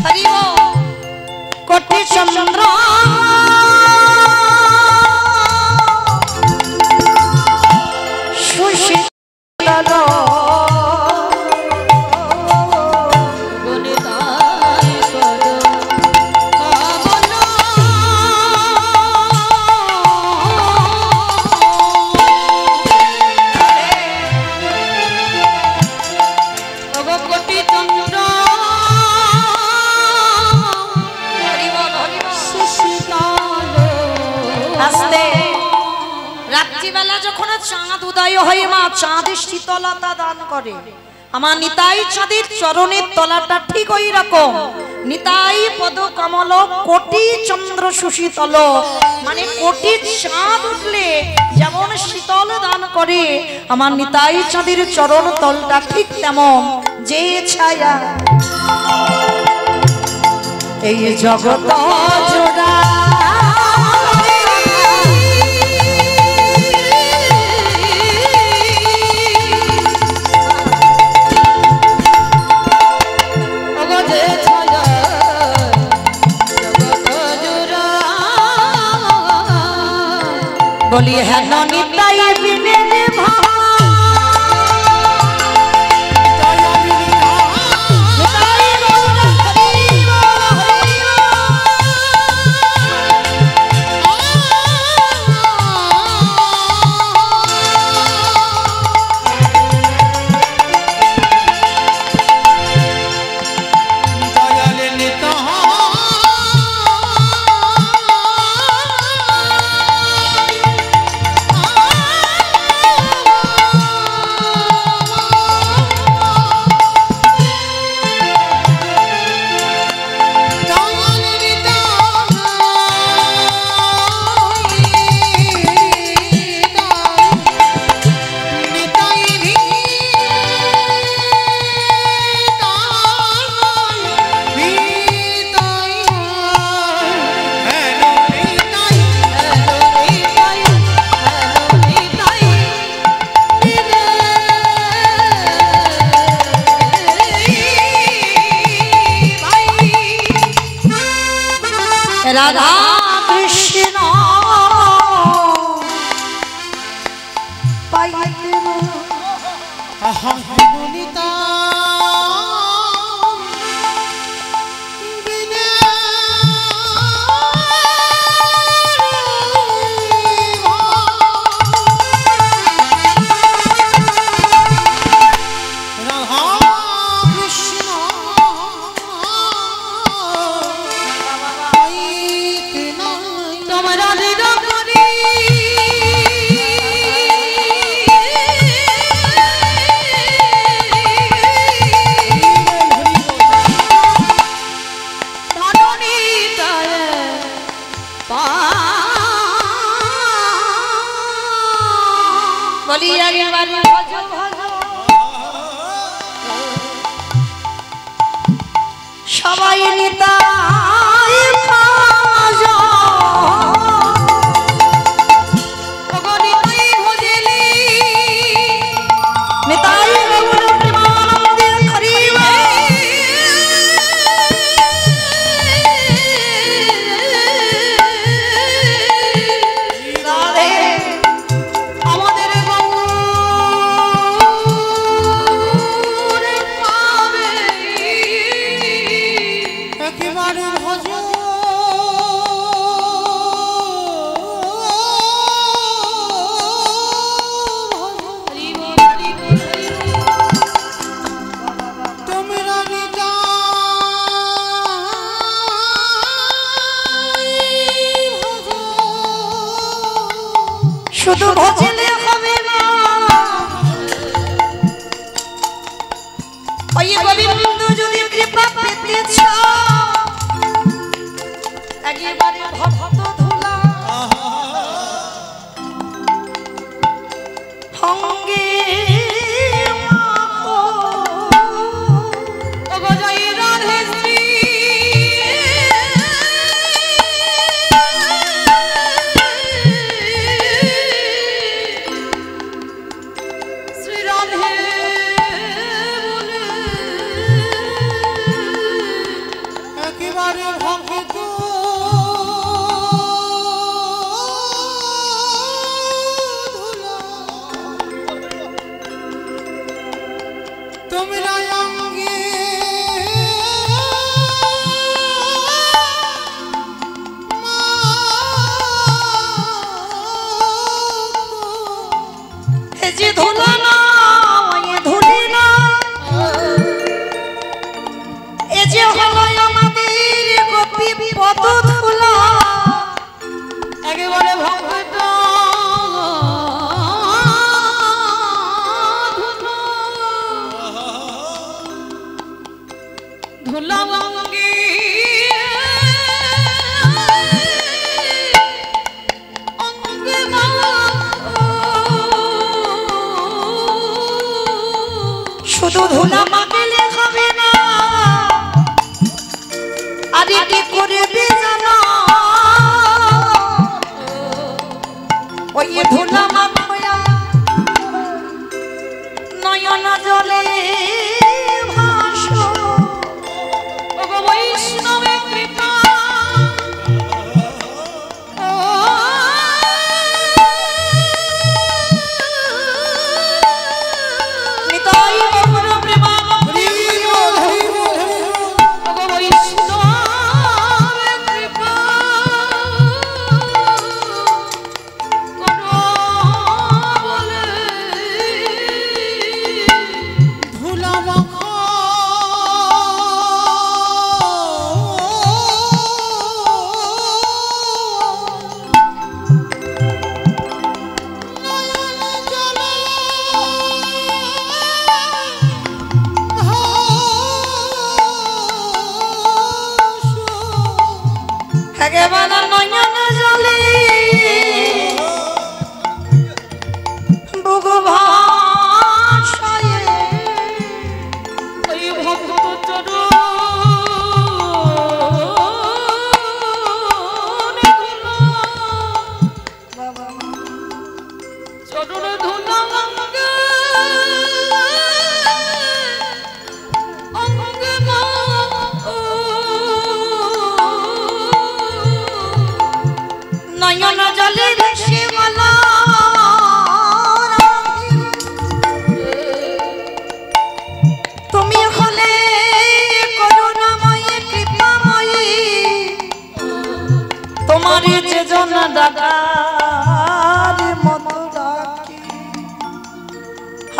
হরি কোটি চন্দ্র চাঁদ উদয় হয়ে মা চাঁদের শীতলতা দান করে। আমার নিতাই চাঁদের চরণের তলাটা ঠিক ওই রকম। নিতাই পদ কমল কোটি চন্দ্র সুশীতল, মানে কোটি চাঁদ উঠলে যেমন শীতল দান করে, আমার নিতাই চাঁদের চরণ তলটা ঠিক তেমন। যে ছায়া এই জগৎ জোড়া বলি হ্যাঁ নিতাই বিনে রাধা কৃষ্ণ পাইতে বলি একবারে ভজ ভজ সবাই নিতাই ভজ নিতাই ভজলি নিতাই গৌর প্রেমানন্দে হরিবা শুধু ভজলে হবে না ওই গোবিন্দ যদি কৃপা পেতে চাও একেবারে ভক্ত ধুলা সঙ্গে মাখো ও গো জয় রাধে শ্রী শুধু ধুলা মাগলে হবে না আরে কি করবে জানো ওই ধুলা মাখয়া নয়ন জলে ভাসো ও গো বৈষ্ণবে কৃপা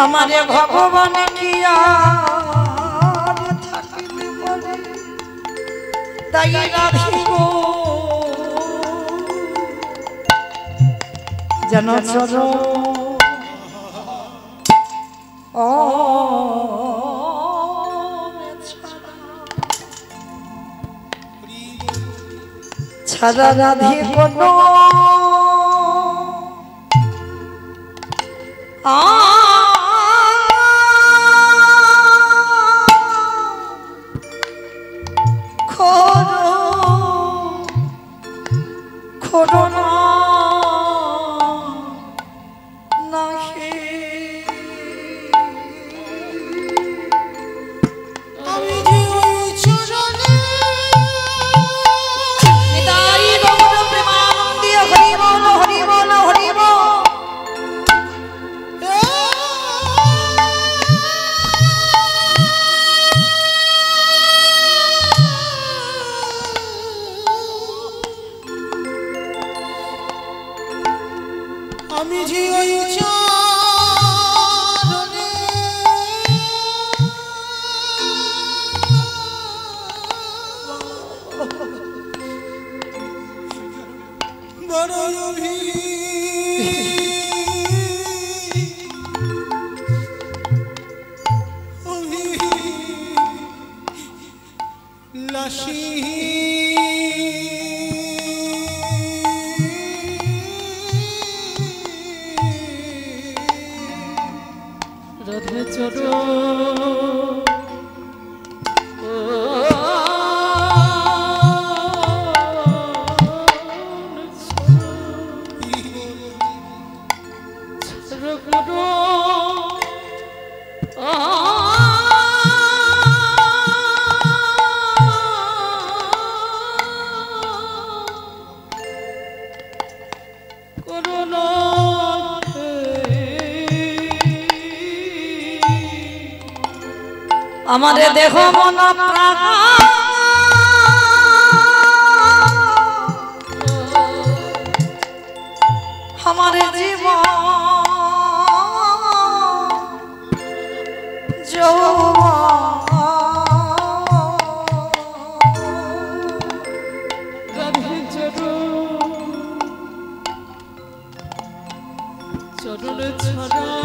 हमारे भगवान किया ताई राधी गो जन चरो ओ छाड़ा राधी को আমারে দেখো মন প্রাণ আমারে জীবন
চরণ ছড়া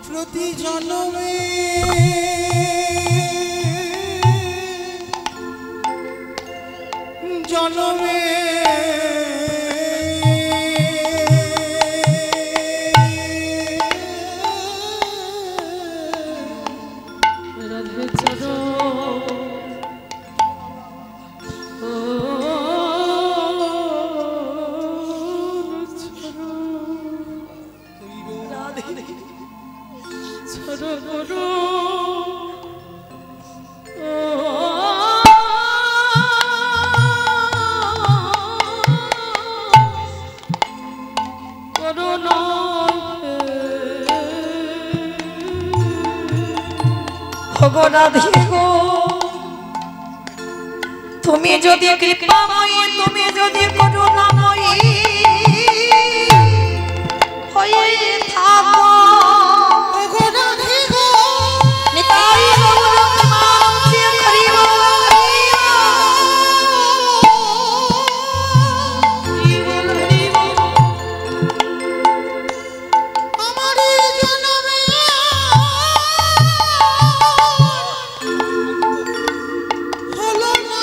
প্রতি জন্মে জন্মে
তুমি যদি কৃপাময়ী তুমি যদি করুণাময়ী হয়ে থাকো
হলো না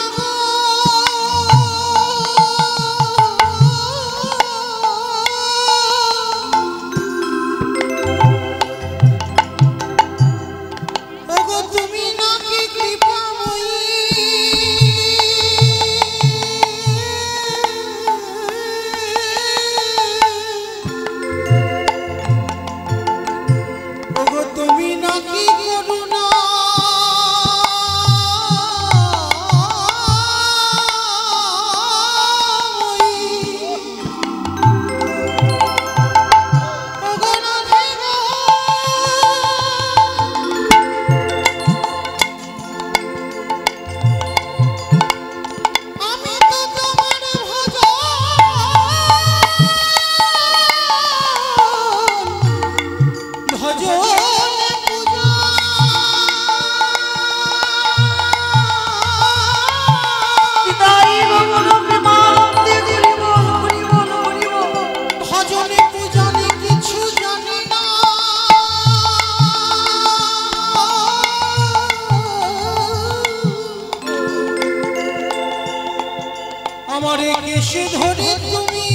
আমারে কেশে ধরে তুমি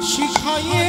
শিখাইয়ে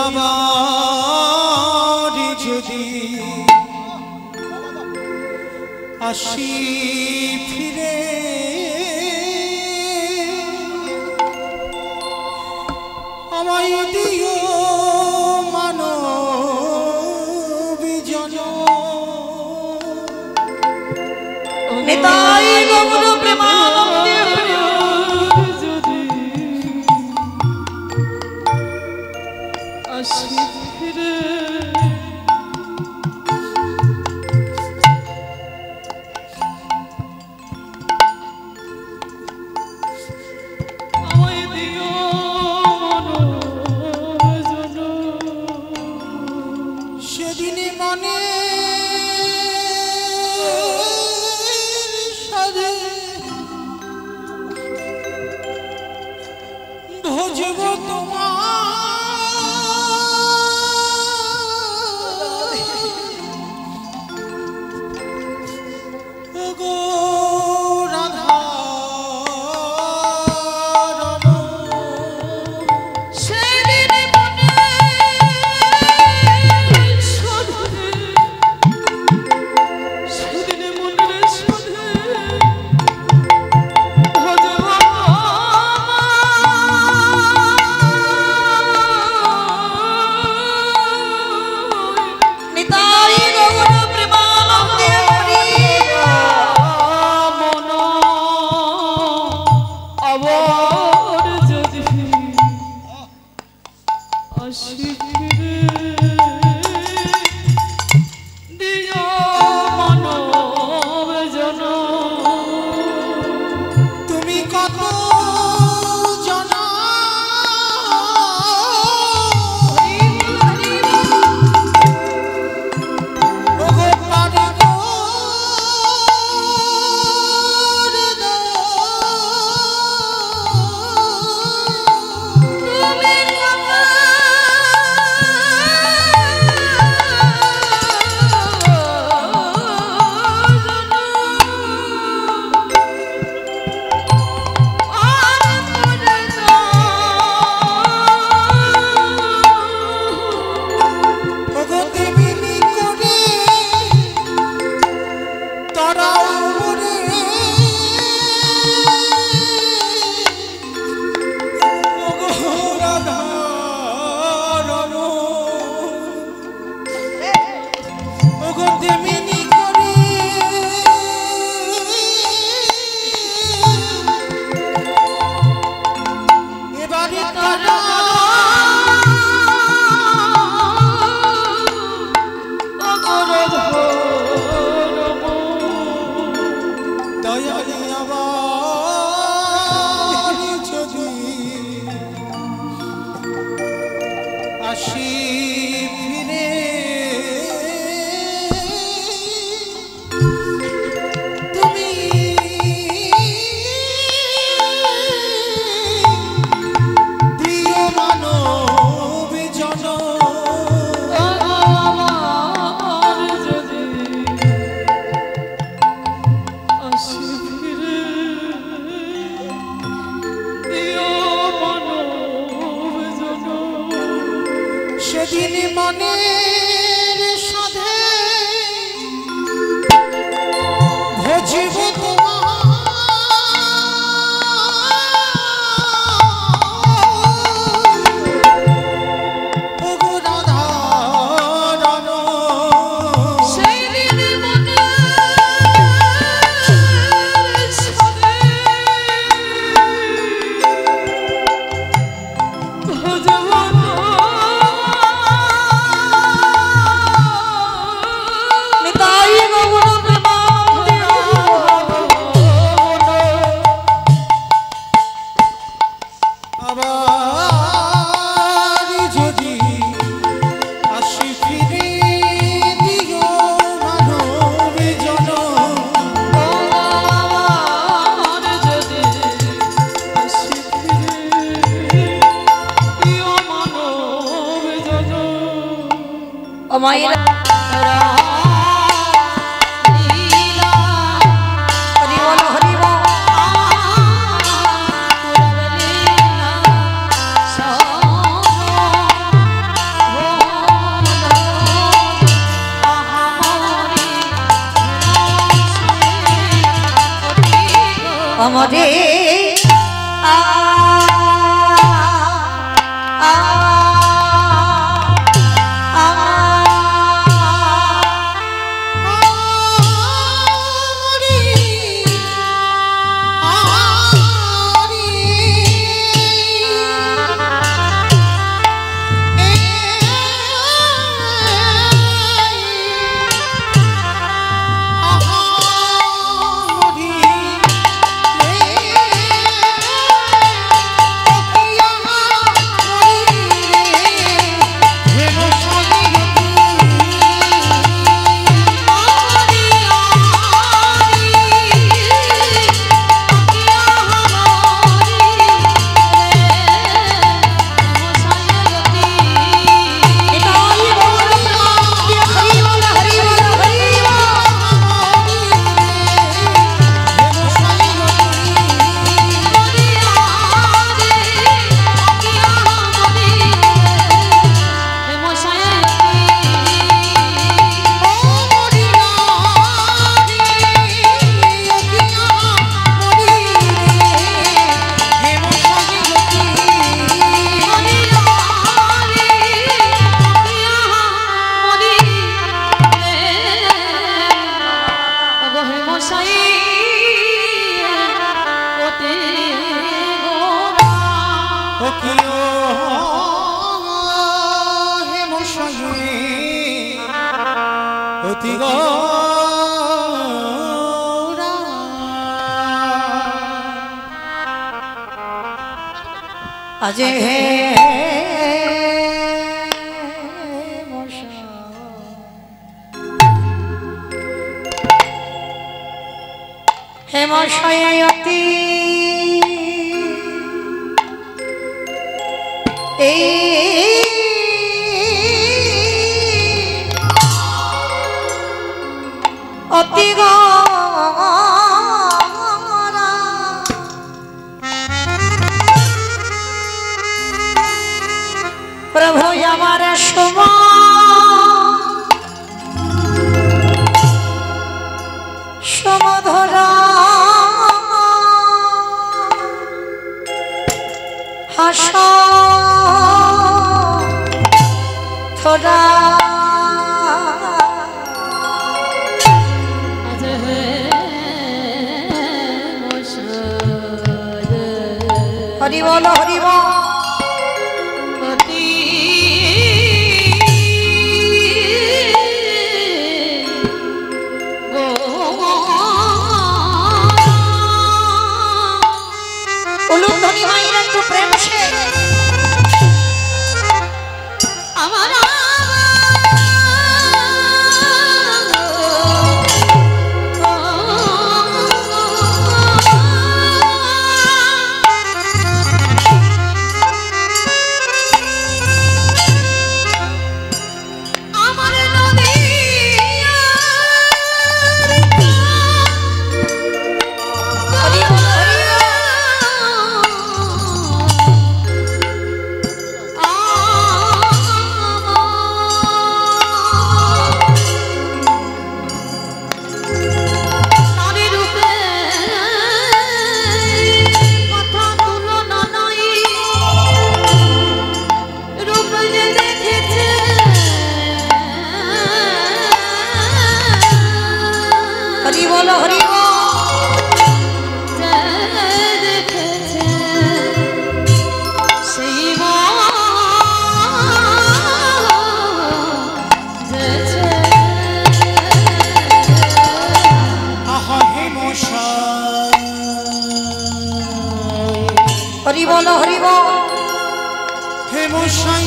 আবার যদি আসি ফিরে আমায় দিও মানব জনম
নিতাই গৌর প্রেমানন্দে
যদি আসি ফিরে আমায় দিও
সেদিনে মনে সাজে ভজব তোমার গো রাধা
নিতাই গৌর প্রেমানন্দে
আবার যদি আসি ফিরে দিও মানব জনম
তুমি কত জানা ওগো পারে গো রে দা
তুমি কথা
ওগো তেমনি করে তারাও মরে ওগো রাধা রমণ ওগো তেমনি করে এবারে তারা দয়ালি আবার যদি আসি ফিরে তুমি দিও মানব জনম
আমার যদি আসি ফিরে
জীব তোমার ওগো রাধা রানো
সেই দিন মনে সবে ভজবন
নিতাই গৌর প্রেমানন্দে
আবার যদি আসি ফিরে দিও মানব জনম
আমার যদি আসি ফিরে প্রিয় মানব জন
ও মায়ের হরি বল হরি বল আমারে আ আ আ
অতি গৌরা
আজ হে হে মশায়তি অতি গৌরা প্রভু আমার সমধরা হাস থোড়া হরি বল হরি বল উলুধ্বনি মায়ের একটু প্রেম সে
আমার
মশাই
হরি বল হরি বল
হে মশাই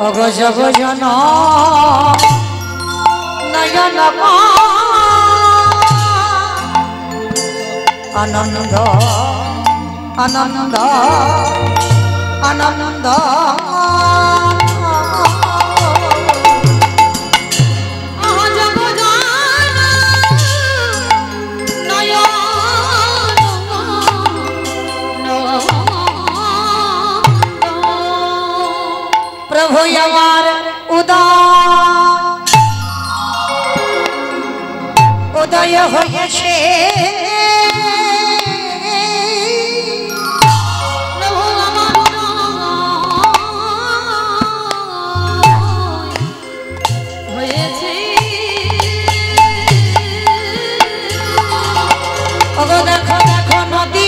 অগজব জন নয়ন আনন্দ আনন্দ আনন্দ প্রভু আমার উদয় হয়েছে দেখো দেখো নদী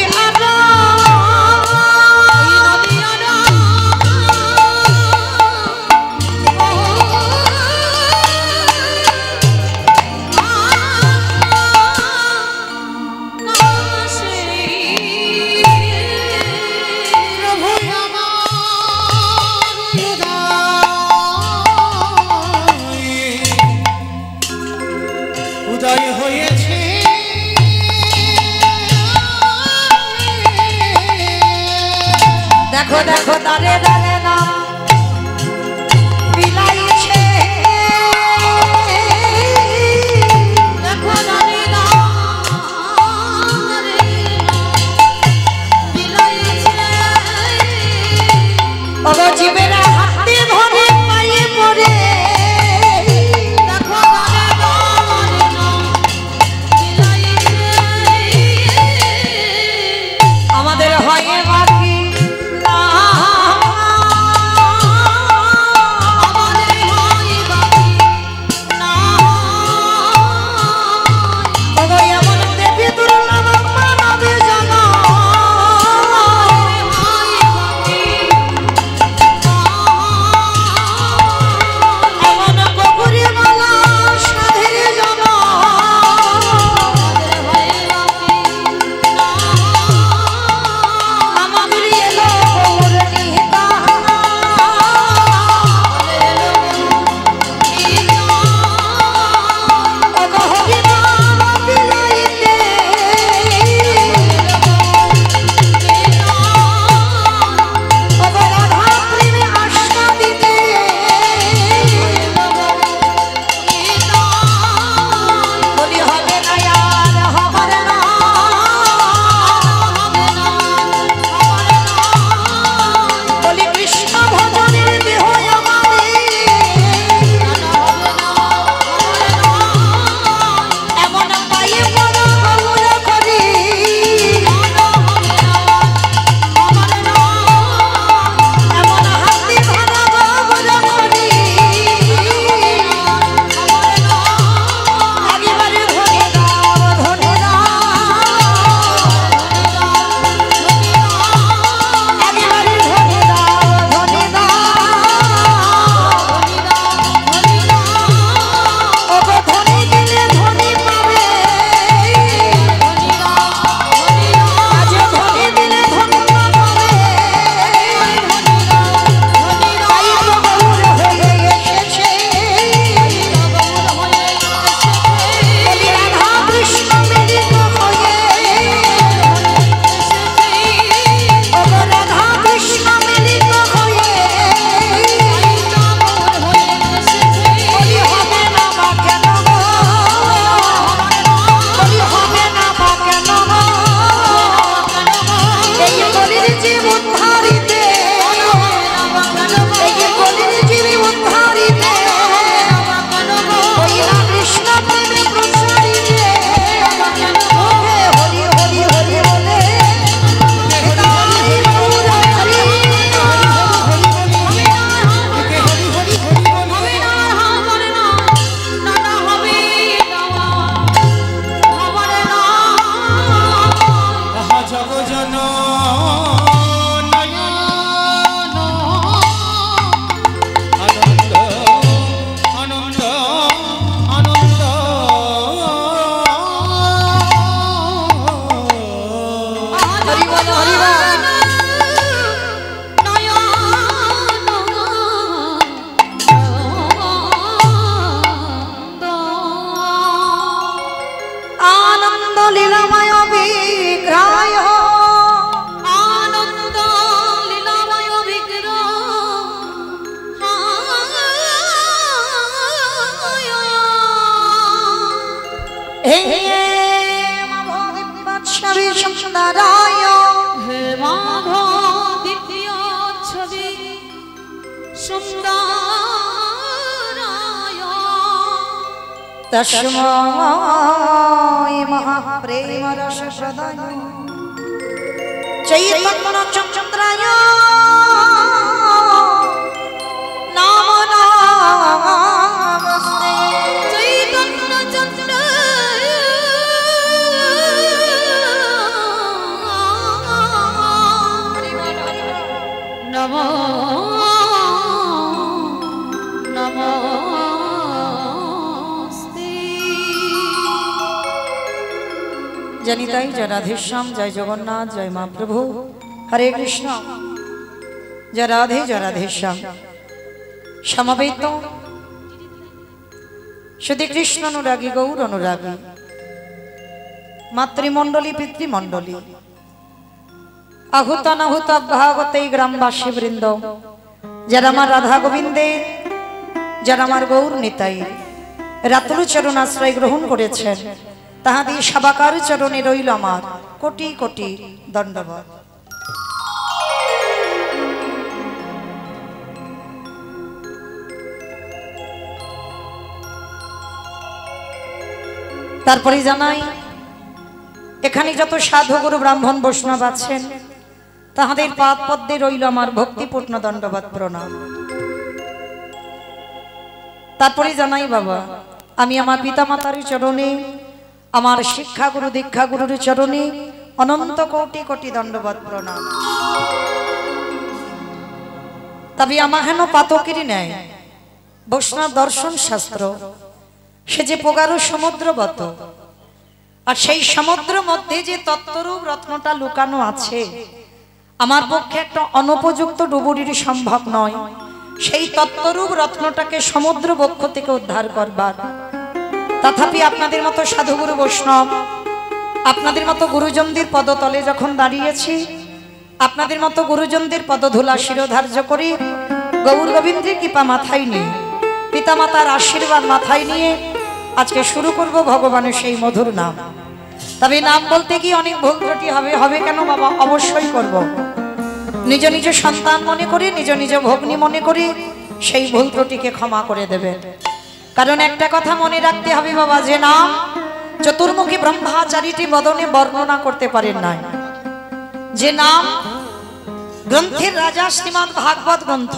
উদয় হয়েছে
দেখো দেখো দাঁড়ে দাঁড়ে না বিলাইছে দেখো দাঁড়ে না বিলাইছে ওগো জীবেরা হাতে ধরে পায়ে পড়ে দেখো দাঁড়ে না বিলাইছে আমাদের হয় বাকি না হে মাধবী সুন্দরায়
হে মাধব দ্বিতীয় ছবি সুন্দরায়
তস্মৈ মহাপ্রেম রস প্রদায় চৈতন্য চন্দ্রায় নমো নমস্তে
চৈতন্য চন্দ্র নমো নমস্তে।
জানি তাই জয় রাধেশ্যাম, জয় জগন্নাথ, জয় মা প্রভু, হরে কৃষ্ণ, জয় রাধে, জয় রাধেশ্যাম। সমবেত শুধু কৃষ্ণ অনুরাগী, গৌর অনুরাগী, মাতৃমণ্ডলী, পিতৃমণ্ডলী, আহুত অনাহুত ভাগবত এই গ্রামবাসী বৃন্দ, যারা আমার রাধা গোবিন্দের, যারা আমার গৌর নিতাই রাতুল চরণ আশ্রয় গ্রহণ করেছেন, তাহাদের সাবাকার চরণে রইল আমার কোটি কোটি দণ্ডবত। তারপরে জানাই এখানে যত সাধু গুরু ব্রাহ্মণ বৈষ্ণব আছেন, তাহাদের পাদ পদ্মে রইল আমার ভক্তিপূর্ণ দণ্ডবত প্রণাম। তারপরে জানাই বাবা, আমি আমার পিতামাতার চরণে, আমার শিক্ষা গুরু দীক্ষা গুরুর চরণে অনন্ত কোটি কোটি দণ্ডবত প্রণাম। তবে আমার হেন পাতকেরই নেয় বৈষ্ণব দর্শন শাস্ত্র, সে যে প্রগাঢ় সমুদ্রবত, আর সেই সমুদ্র মধ্যে যে তত্ত্বরূপ রত্নটা লুকানো আছে, আমার পক্ষে একটা অনুপযুক্ত ডুবুরির সম্ভব নয় সেই তত্ত্বরূপ রত্নটাকে সমুদ্র বক্ষ থেকে উদ্ধার করবার। তথাপি আপনাদের মতো সাধুগুরু বৈষ্ণব, আপনাদের মতো গুরুজনদের পদতলে যখন দাঁড়িয়েছি, আপনাদের মতো গুরুজনদের পদধূলা শিরোধার্য করে গৌর গোবিন্দের কৃপা মাথায় নিয়ে, পিতামাতার আশীর্বাদ মাথায় নিয়ে আজকে শুরু করব ভগবানের সেই মধুর নাম। তবে নাম বলতে গিয়ে অনেক ভুল ত্রুটি হবে কেন বাবা? অবশ্যই করব। নিজ নিজ সন্তান মনে করে, নিজ নিজ ভগ্নী মনে করে সেই ভুল ত্রুটিকে ক্ষমা করে দেবে। কারণ একটা কথা মনে রাখতে হবে বাবা, যে নাম চতুর্মুখী ব্রহ্মাচারীটি বদনে বর্ণনা করতে পারেন নাই, যে নাম গ্রন্থের রাজা শ্রীমদ্ ভাগবত গ্রন্থ,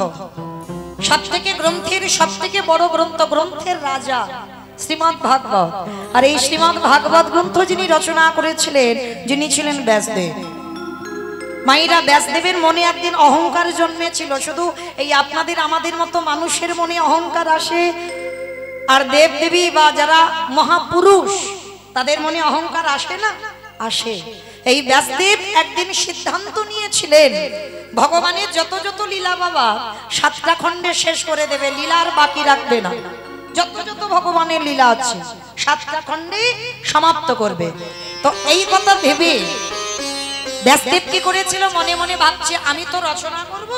সব থেকে গ্রন্থের সব থেকে বড় গ্রন্থ, গ্রন্থের রাজা শ্রীমদ্ ভাগবত। আর এই শ্রীমদ্ ভাগবত গ্রন্থ যিনি রচনা করেছিলেন, যিনি ছিলেন ব্যাসদেব। মায়েরা, ব্যাসদেবের মনে একদিন অহংকার জন্মেছিল। শুধু এই আপনাদের আমাদের মতো মানুষের মনে অহংকার আসে, আর দেব দেবী বা যারা মহাপুরুষ তাদের মনে অহংকার আসে না? আসে। এই ব্যাসদেব একদিন সিদ্ধান্ত নিয়েছিলেন ভগবানের যত যত লীলা বাবা 7টা খণ্ডে শেষ করে দেবে, লীলার বাকি রাখবে না। যত যত ভগবানের লীলা আছে 7টা খণ্ডে সমাপ্ত করবে। তো এই কথা ভেবে ব্যাসদেব কি করেছিল? মনে মনে ভাবছে আমি তো রচনা করব,